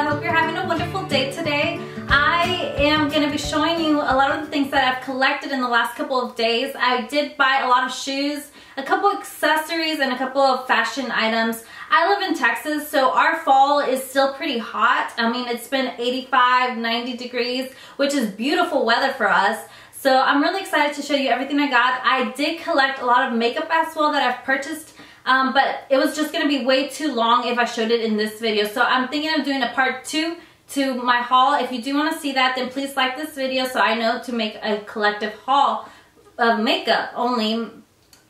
hope you're having a wonderful day today. I am going to be showing you a lot of the things that I've collected in the last couple of days. I did buy a lot of shoes, a couple accessories, and a couple of fashion items. I live in Texas, so our fall is still pretty hot. I mean, it's been 85, 90 degrees, which is beautiful weather for us. So I'm really excited to show you everything I got. I did collect a lot of makeup as well that I've purchased, but it was just going to be way too long if I showed it in this video. So I'm thinking of doing a part 2 to my haul. If you do want to see that, then please like this video so I know to make a collective haul of makeup only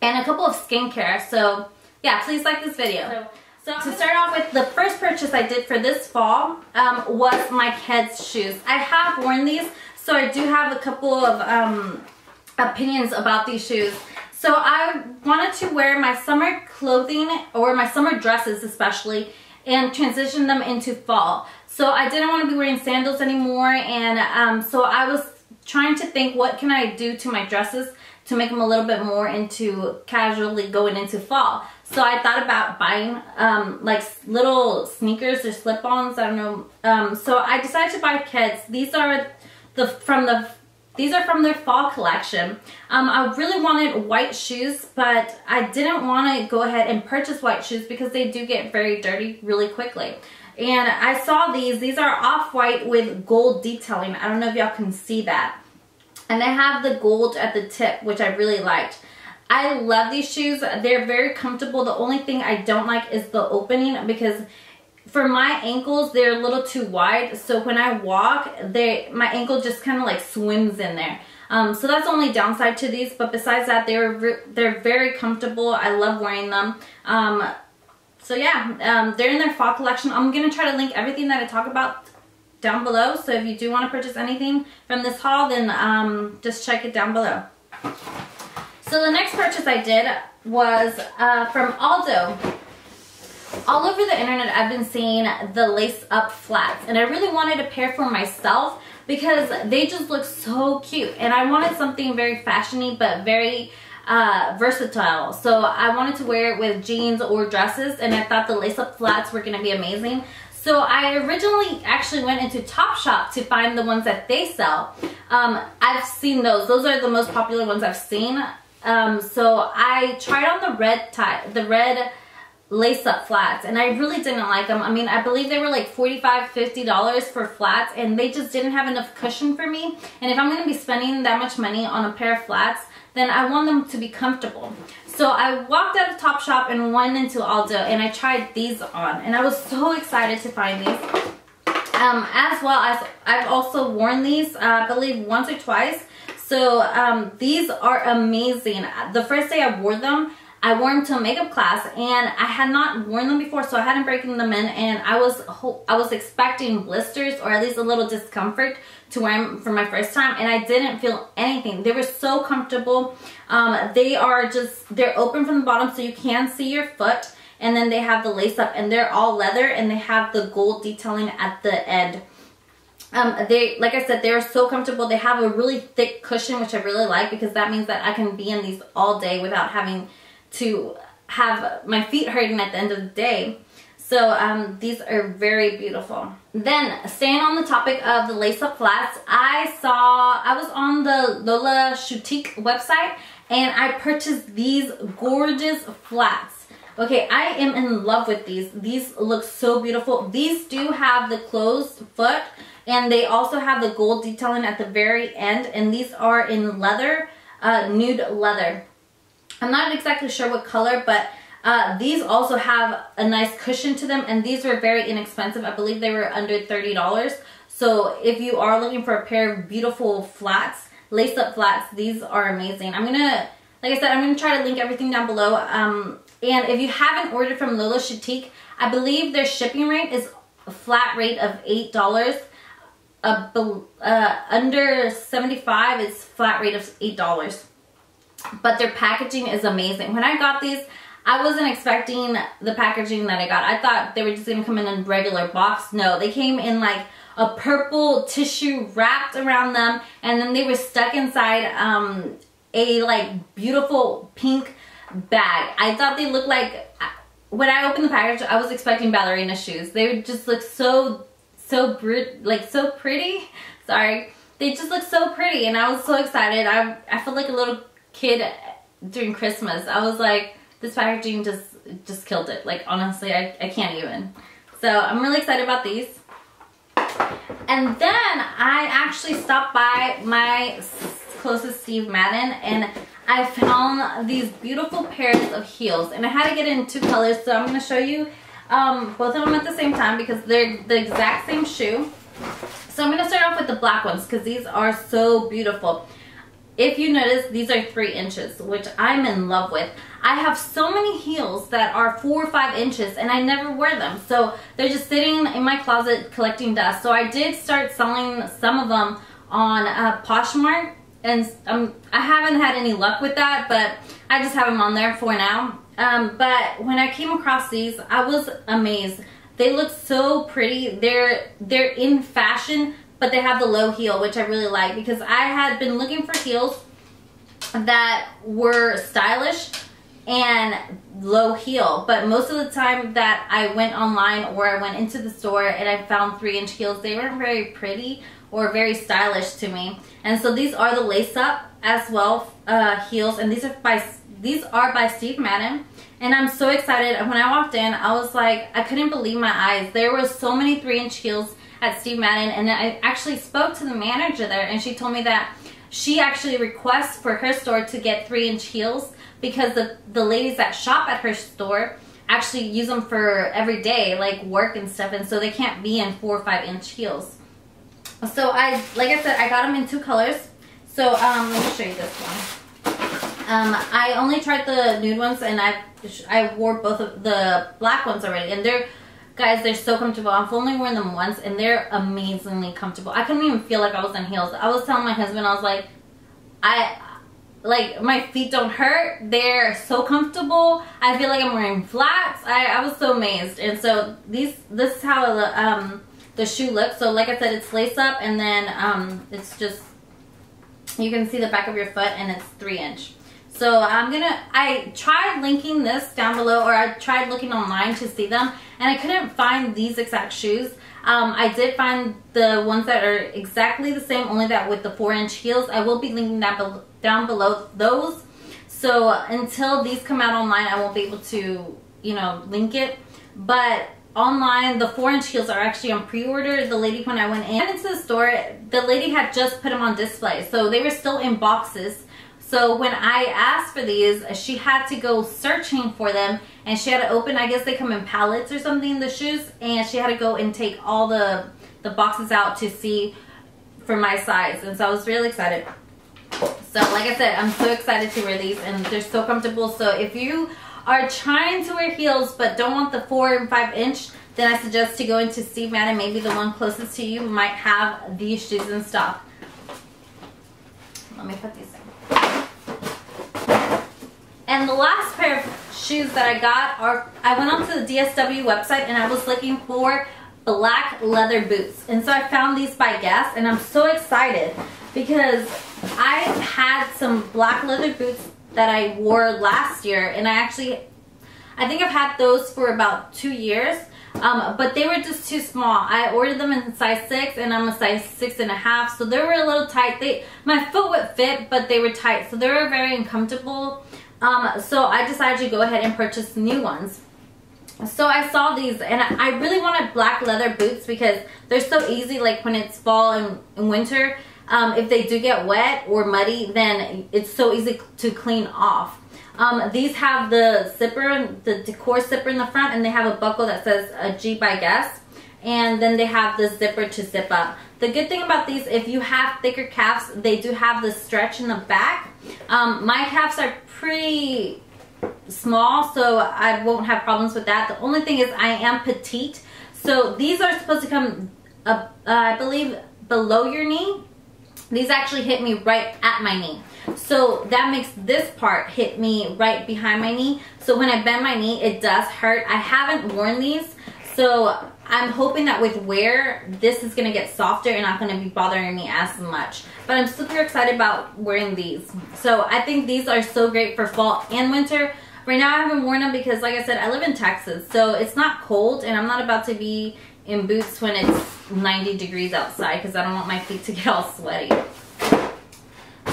and a couple of skincare. So yeah, please like this video. So to start off with, the first purchase I did for this fall was my Keds shoes. I have worn these, so I do have a couple of opinions about these shoes. So I wanted to wear my summer clothing, or my summer dresses especially, and transition them into fall. So I didn't want to be wearing sandals anymore, and so I was trying to think, what can I do to my dresses to make them a little bit more into casually going into fall. So I thought about buying like little sneakers or slip-ons, I don't know. So I decided to buy Keds. These are from their fall collection. I really wanted white shoes, but I didn't want to go ahead and purchase white shoes because they do get very dirty really quickly. And I saw these are off-white with gold detailing. I don't know if y'all can see that. And they have the gold at the tip, which I really liked. I love these shoes. They're very comfortable. The only thing I don't like is the opening, because for my ankles, they're a little too wide. So when I walk, my ankle just kind of like swims in there. So that's the only downside to these. But besides that, they're very comfortable. I love wearing them. So yeah, they're in their fall collection. I'm going to try to link everything that I talk about down below. So if you do want to purchase anything from this haul, then just check it down below. So the next purchase I did was from Aldo. All over the internet I've been seeing the lace up flats, and I really wanted a pair for myself because they just look so cute, and I wanted something very fashiony but very versatile. So I wanted to wear it with jeans or dresses, and I thought the lace up flats were going to be amazing. So I originally actually went into Topshop to find the ones that they sell. I've seen those. Those are the most popular ones I've seen. So I tried on the red lace-up flats, and I really didn't like them. I mean, I believe they were like $45, $50 for flats, and they just didn't have enough cushion for me. And if I'm going to be spending that much money on a pair of flats, then I want them to be comfortable. So I walked out of Topshop and went into Aldo, and I tried these on, and I was so excited to find these. As well as I've also worn these, I believe once or twice. So these are amazing. The first day I wore them to a makeup class, and I had not worn them before, so I hadn't broken them in, and I was expecting blisters or at least a little discomfort to wear them for my first time, and I didn't feel anything. They were so comfortable. They're open from the bottom so you can see your foot, and then they have the lace up, and they're all leather, and they have the gold detailing at the end. Like I said, they're so comfortable. They have a really thick cushion, which I really like, because that means that I can be in these all day without having to have my feet hurting at the end of the day. So these are very beautiful. Then, staying on the topic of the lace-up flats, I was on the Lola Shoutique website, and I purchased these gorgeous flats. Okay, I am in love with these. These look so beautiful. These do have the closed foot, and they also have the gold detailing at the very end, and these are in leather, nude leather. I'm not exactly sure what color, but these also have a nice cushion to them, and these were very inexpensive. I believe they were under $30. So if you are looking for a pair of beautiful flats, lace-up flats, these are amazing. Like I said, I'm going to try to link everything down below. And if you haven't ordered from Lola Shoutique, I believe their shipping rate is a flat rate of $8. Under 75 is flat rate of $8. But their packaging is amazing. When I got these, I wasn't expecting the packaging that I got. I thought they were just going to come in a regular box. No, they came in like a purple tissue wrapped around them, and then they were stuck inside a like beautiful pink bag. I thought they looked like, when I opened the package, I was expecting ballerina shoes. They just look so so pretty. Sorry. They just look so pretty, and I was so excited. I felt like a little kid during Christmas. I was like, this packaging just killed it. Like, honestly, I can't even. So I'm really excited about these. And then I actually stopped by my closest Steve Madden, and I found these beautiful pairs of heels, and I had to get it in 2 colors, so I'm going to show you both of them at the same time because they're the exact same shoe. So I'm going to start off with the black ones because these are so beautiful. If you notice, these are 3 inches, which I'm in love with. I have so many heels that are 4 or 5 inches and I never wear them. So they're just sitting in my closet collecting dust. So I did start selling some of them on Poshmark, and I haven't had any luck with that, but I just have them on there for now. But when I came across these, I was amazed. They look so pretty. They're in fashion, but they have the low heel, which I really like because I had been looking for heels that were stylish and low heel, but most of the time that I went online or I went into the store and I found 3-inch heels, they weren't very pretty or very stylish to me. And so these are the lace up as well heels, and these are by Steve Madden. And I'm so excited. When I walked in, I was like, I couldn't believe my eyes. There were so many 3-inch heels at Steve Madden, and I actually spoke to the manager there, and she told me that she actually requests for her store to get 3-inch heels because the ladies that shop at her store actually use them for every day, like work and stuff, and so they can't be in 4 or 5-inch heels. So like I said, I got them in 2 colors. So let me show you this one. I only tried the nude ones, and I wore both of the black ones already, and they're so comfortable. I've only worn them once, and they're amazingly comfortable. I couldn't even feel like I was in heels. I was telling my husband, I was like, my feet don't hurt. They're so comfortable. I feel like I'm wearing flats. I was so amazed. And so this is how the shoe looks. So like I said, it's lace up, and then it's just, you can see the back of your foot, and it's 3-inch. So I tried linking this down below, or I tried looking online to see them, and I couldn't find these exact shoes. I did find the ones that are exactly the same, only that with the 4-inch heels. I will be linking that down below those. So until these come out online, I won't be able to, link it. But online, the 4-inch heels are actually on pre-order. The lady, when I went into the store, the lady had just put them on display. So they were still in boxes. So when I asked for these, she had to go searching for them, and she had to open, I guess they come in pallets or something, the shoes, and she had to go and take all the boxes out to see for my size. And so I was really excited. So like I said, I'm so excited to wear these, and they're so comfortable. So if you are trying to wear heels but don't want the 4 and 5-inch, then I suggest to go into Steve Madden. Maybe the one closest to you might have these shoes in stock. Let me put these in. And the last pair of shoes that I got are, I went onto the DSW website and I was looking for black leather boots. And so I found these by Guess, and I'm so excited because I had some black leather boots that I wore last year, and I think I've had those for about 2 years, but they were just too small. I ordered them in size 6, and I'm a size 6.5, so they were a little tight. My foot would fit, but they were tight, so they were very uncomfortable. So I decided to go ahead and purchase new ones. So I saw these, and I really wanted black leather boots because they're so easy, like when it's fall and winter. If they do get wet or muddy, then it's so easy to clean off. These have the zipper, the decor zipper in the front, and they have a buckle that says G by Guess. And then they have the zipper to zip up. The good thing about these, if you have thicker calves, they do have the stretch in the back. My calves are pretty small, so I won't have problems with that. The only thing is I am petite. So these are supposed to come up, I believe, below your knee. These actually hit me right at my knee. So that makes this part hit me right behind my knee. So when I bend my knee, it does hurt. I haven't worn these, so I'm hoping that with wear, this is gonna get softer and not gonna be bothering me as much. But I'm super excited about wearing these. So I think these are so great for fall and winter. Right now I haven't worn them because, like I said, I live in Texas, so it's not cold, and I'm not about to be in boots when it's 90 degrees outside because I don't want my feet to get all sweaty.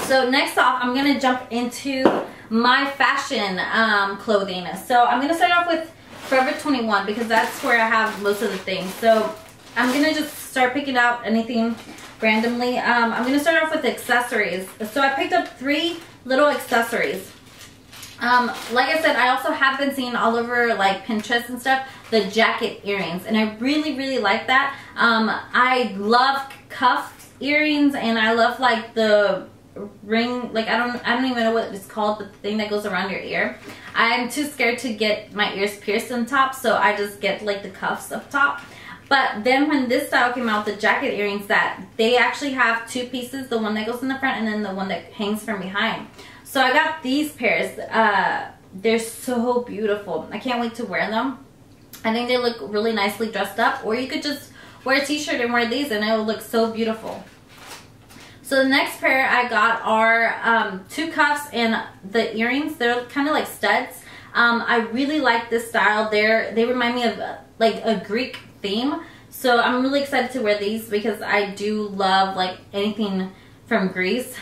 So next off, I'm going to jump into my fashion clothing. So I'm going to start off with Forever 21 because that's where I have most of the things. So I'm going to just start picking out anything randomly. I'm going to start off with accessories. So I picked up 3 little accessories. Like I said, I also have been seeing all over like Pinterest and stuff the jacket earrings, and I really like that. I love cuff earrings, and I love like the ring, like I don't even know what it's called, but the thing that goes around your ear. I'm too scared to get my ears pierced on top, so I just get like the cuffs up top. But then when this style came out, the jacket earrings, that they actually have 2 pieces, the one that goes in the front and then the one that hangs from behind. So I got these pairs. They're so beautiful. I can't wait to wear them. I think they look really nicely dressed up, or you could just wear a t-shirt and wear these and it will look so beautiful. So the next pair I got are 2 cuffs and the earrings. They're kind of like studs. I really like this style. They remind me of like a Greek theme. So I'm really excited to wear these because I do love like anything from Greece.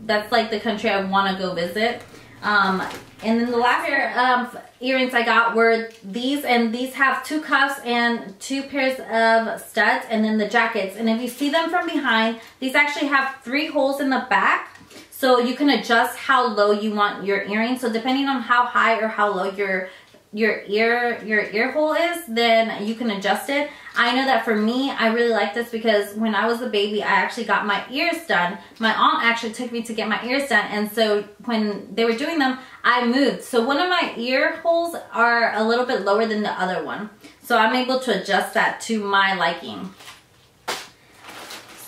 That's like the country I want to go visit. And then the last pair of earrings I got were these, and these have 2 cuffs and 2 pairs of studs, and then the jackets. And if you see them from behind, these actually have 3 holes in the back, so you can adjust how low you want your earring. So depending on how high or how low your ear hole is, then you can adjust it. I know that for me, I really like this because when I was a baby, I actually got my ears done. My aunt actually took me to get my ears done, and so when they were doing them, I moved. So one of my ear holes are a little bit lower than the other one. So I'm able to adjust that to my liking.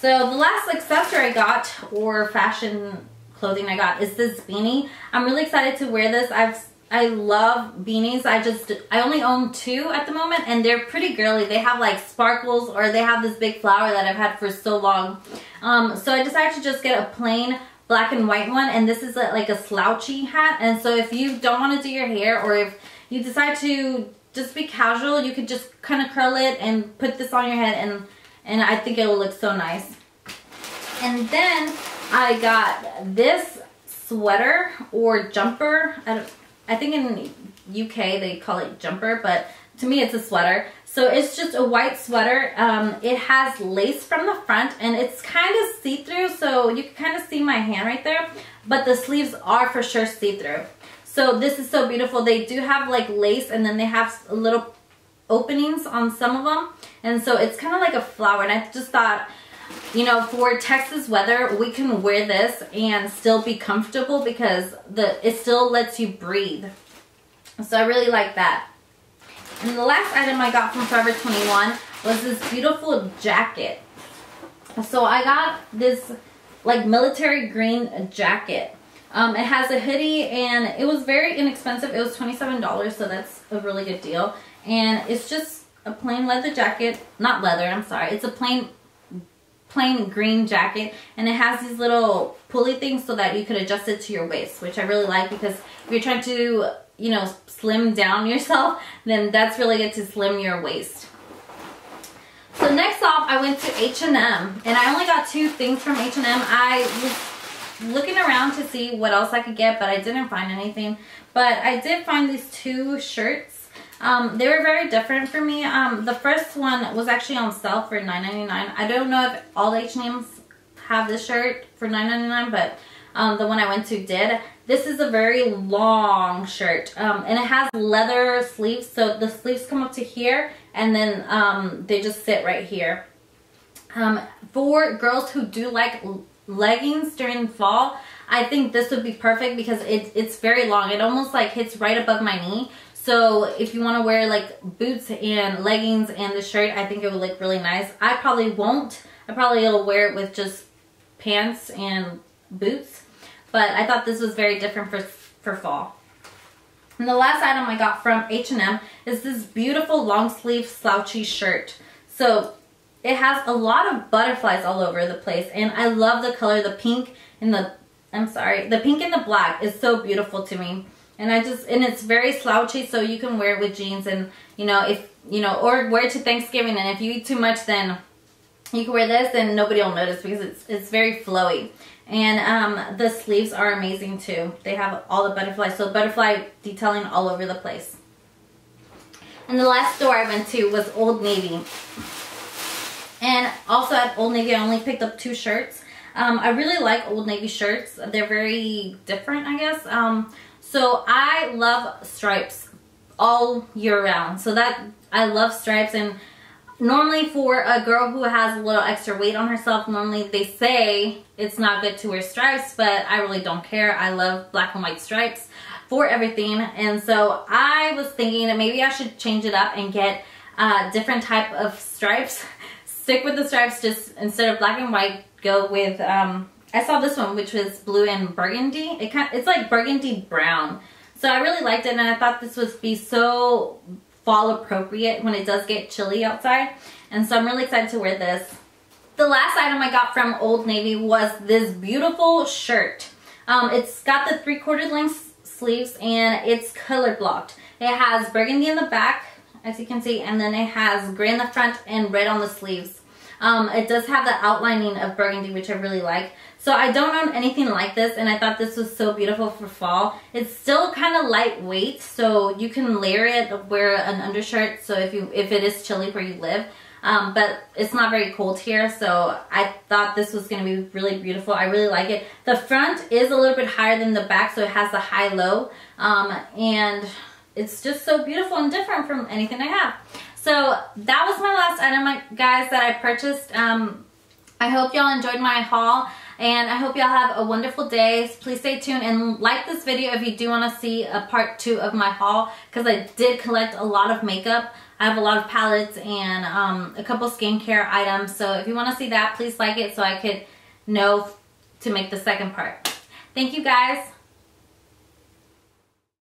So the last accessory I got, or fashion clothing I got, is this beanie. I'm really excited to wear this. I love beanies. I only own 2 at the moment, and they're pretty girly. They have like sparkles, or they have this big flower that I've had for so long. So I decided to just get a plain black and white one, and this is like a slouchy hat. And so if you don't want to do your hair, or if you decide to just be casual, you could just kind of curl it and put this on your head, and I think it will look so nice. And then I got this sweater or jumper. I think in UK they call it jumper, but to me it's a sweater. So it's just a white sweater. It has lace from the front, and it's kind of see-through, so you can kind of see my hand right there, but the sleeves are for sure see-through. So this is so beautiful. They do have like lace, and then they have little openings on some of them, and so it's kind of like a flower. And I just thought, you know, for Texas weather, we can wear this and still be comfortable because it still lets you breathe. So I really like that. And the last item I got from Forever 21 was this beautiful jacket. So I got this like military green jacket. It has a hoodie, and it was very inexpensive. It was $27, so that's a really good deal. And it's just a plain leather jacket. Not leather, I'm sorry. It's a plain green jacket, and it has these little pulley things so that you could adjust it to your waist, which I really like, because if you're trying to, you know, slim down yourself, then that's really good to slim your waist. So next off, I went to H&M, and I only got 2 things from H&M. I was looking around to see what else I could get, but I didn't find anything. But I did find these 2 shirts. They were very different for me. The first one was actually on sale for $9.99. I don't know if all H&M's have this shirt for $9.99, but the one I went to did. This is a very long shirt, and it has leather sleeves, so the sleeves come up to here, and then they just sit right here. For girls who do like leggings during fall, I think this would be perfect because it's very long. It almost like hits right above my knee. So if you want to wear like boots and leggings and the shirt, I think it would look really nice. I probably won't. I probably will wear it with just pants and boots. But I thought this was very different for fall. And the last item I got from H&M is this beautiful long sleeve slouchy shirt. So it has a lot of butterflies all over the place, and I love the color. The pink and the pink and the black is so beautiful to me. And it's very slouchy, so you can wear it with jeans, and or wear it to Thanksgiving. And if you eat too much, then you can wear this and nobody will notice because it's very flowy. And the sleeves are amazing too. They have all the butterflies, so butterfly detailing all over the place. And the last store I went to was Old Navy. And also at Old Navy, I only picked up 2 shirts. I really like Old Navy shirts. They're very different, I guess. So I love stripes all year round. So I love stripes, and normally for a girl who has a little extra weight on herself, normally they say it's not good to wear stripes, but I really don't care. I love black and white stripes for everything. And so I was thinking that maybe I should change it up and get different type of stripes. Stick with the stripes, just instead of black and white, go with I saw this one, which was blue and burgundy. It's like burgundy brown. So I really liked it, and I thought this would be so fall appropriate when it does get chilly outside. And so I'm really excited to wear this. The last item I got from Old Navy was this beautiful shirt. It's got the 3/4 length sleeves, and it's color blocked. It has burgundy in the back, as you can see, and then it has gray in the front and red on the sleeves. It does have the outlining of burgundy, which I really like. So I don't own anything like this, and I thought this was so beautiful for fall. It's still kind of lightweight, so you can layer it, wear an undershirt, so if it is chilly where you live. But it's not very cold here, so I thought this was going to be really beautiful. I really like it. The front is a little bit higher than the back, so it has the high-low, and it's just so beautiful and different from anything I have. So that was my last item, guys, that I purchased. I hope y'all enjoyed my haul, and I hope y'all have a wonderful day. Please stay tuned and like this video if you do want to see a part 2 of my haul, because I did collect a lot of makeup. I have a lot of palettes and a couple skincare items. So if you want to see that, please like it so I could know to make the second part. Thank you, guys.